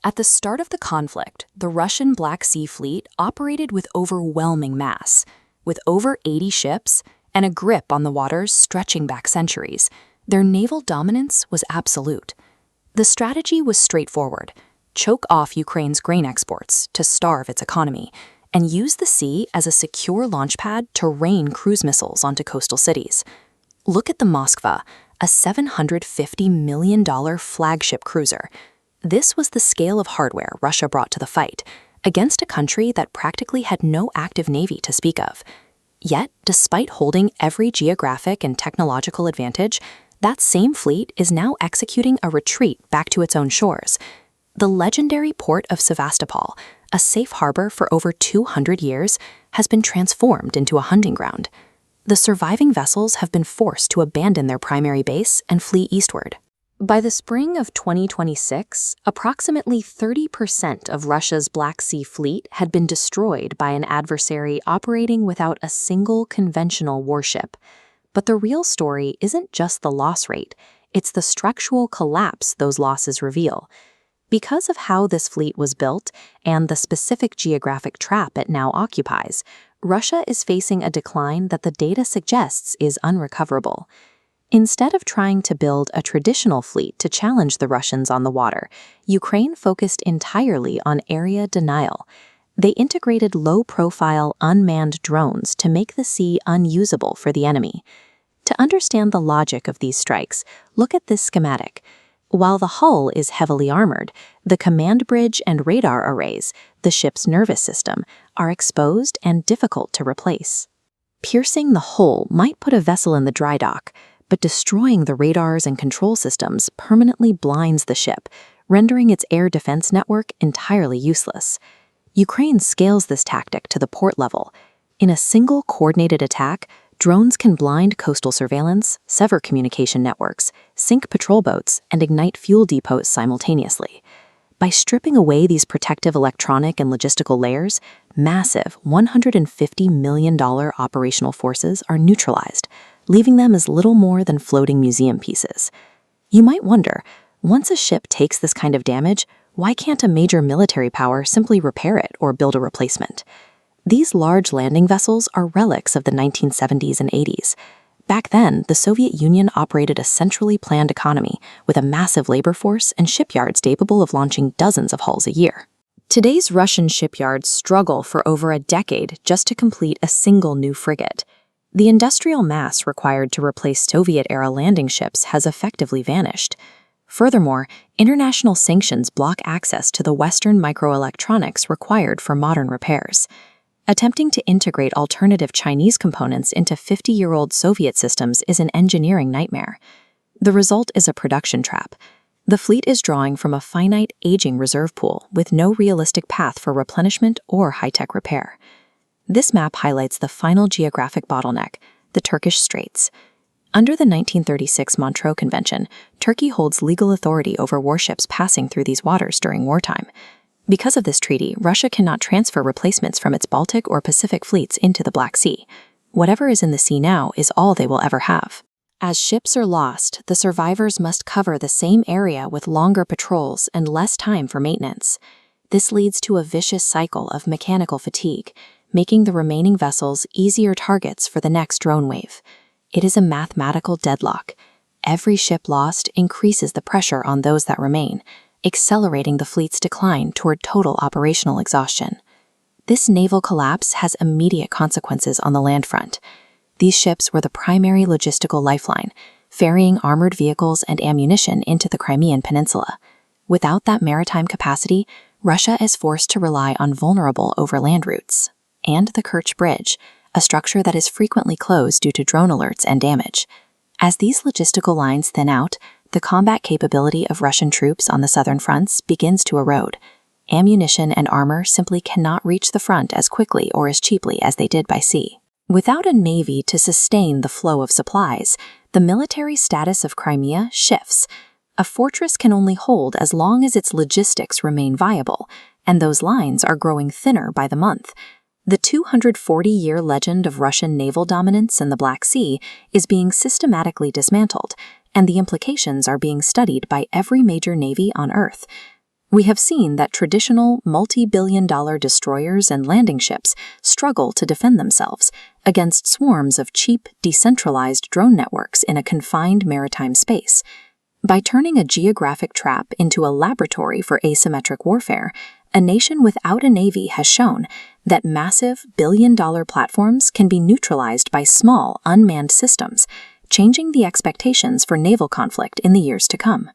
At the start of the conflict, the Russian Black Sea Fleet operated with overwhelming mass, with over 80 ships and a grip on the waters stretching back centuries. Their naval dominance was absolute. The strategy was straightforward: choke off Ukraine's grain exports to starve its economy, and use the sea as a secure launchpad to rain cruise missiles onto coastal cities. Look at the Moskva, a $750 million flagship cruiser. This was the scale of hardware Russia brought to the fight, against a country that practically had no active navy to speak of. Yet, despite holding every geographic and technological advantage, that same fleet is now executing a retreat back to its own shores. The legendary port of Sevastopol, a safe harbor for over 200 years, has been transformed into a hunting ground. The surviving vessels have been forced to abandon their primary base and flee eastward. By the spring of 2026, approximately 30% of Russia's Black Sea Fleet had been destroyed by an adversary operating without a single conventional warship. But the real story isn't just the loss rate, it's the structural collapse those losses reveal. Because of how this fleet was built and the specific geographic trap it now occupies, Russia is facing a decline that the data suggests is unrecoverable. Instead of trying to build a traditional fleet to challenge the Russians on the water, Ukraine focused entirely on area denial. They integrated low-profile, unmanned drones to make the sea unusable for the enemy. To understand the logic of these strikes, look at this schematic. While the hull is heavily armored, the command bridge and radar arrays, the ship's nervous system, are exposed and difficult to replace. Piercing the hull might put a vessel in the dry dock, but destroying the radars and control systems permanently blinds the ship, rendering its air defense network entirely useless. Ukraine scales this tactic to the port level. In a single coordinated attack, drones can blind coastal surveillance, sever communication networks, sink patrol boats, and ignite fuel depots simultaneously. By stripping away these protective electronic and logistical layers, massive $150 million operational forces are neutralized, leaving them as little more than floating museum pieces. You might wonder, once a ship takes this kind of damage, why can't a major military power simply repair it or build a replacement? These large landing vessels are relics of the 1970s and 80s. Back then, the Soviet Union operated a centrally planned economy with a massive labor force and shipyards capable of launching dozens of hulls a year. Today's Russian shipyards struggle for over a decade just to complete a single new frigate. The industrial mass required to replace Soviet-era landing ships has effectively vanished. Furthermore, international sanctions block access to the Western microelectronics required for modern repairs. Attempting to integrate alternative Chinese components into 50-year-old Soviet systems is an engineering nightmare. The result is a production trap. The fleet is drawing from a finite, aging reserve pool with no realistic path for replenishment or high-tech repair. This map highlights the final geographic bottleneck, the Turkish Straits. Under the 1936 Montreux Convention, Turkey holds legal authority over warships passing through these waters during wartime. Because of this treaty, Russia cannot transfer replacements from its Baltic or Pacific fleets into the Black Sea. Whatever is in the sea now is all they will ever have. As ships are lost, the survivors must cover the same area with longer patrols and less time for maintenance. This leads to a vicious cycle of mechanical fatigue, making the remaining vessels easier targets for the next drone wave. It is a mathematical deadlock. Every ship lost increases the pressure on those that remain, accelerating the fleet's decline toward total operational exhaustion. This naval collapse has immediate consequences on the land front. These ships were the primary logistical lifeline, ferrying armored vehicles and ammunition into the Crimean Peninsula. Without that maritime capacity, Russia is forced to rely on vulnerable overland routes. And the Kerch Bridge, a structure that is frequently closed due to drone alerts and damage. As these logistical lines thin out, the combat capability of Russian troops on the southern fronts begins to erode. Ammunition and armor simply cannot reach the front as quickly or as cheaply as they did by sea. Without a navy to sustain the flow of supplies, the military status of Crimea shifts. A fortress can only hold as long as its logistics remain viable, and those lines are growing thinner by the month. The 240-year legend of Russian naval dominance in the Black Sea is being systematically dismantled, and the implications are being studied by every major navy on Earth. We have seen that traditional multi-billion-dollar destroyers and landing ships struggle to defend themselves against swarms of cheap, decentralized drone networks in a confined maritime space. By turning a geographic trap into a laboratory for asymmetric warfare, a nation without a navy has shown that massive billion-dollar platforms can be neutralized by small, unmanned systems, changing the expectations for naval conflict in the years to come.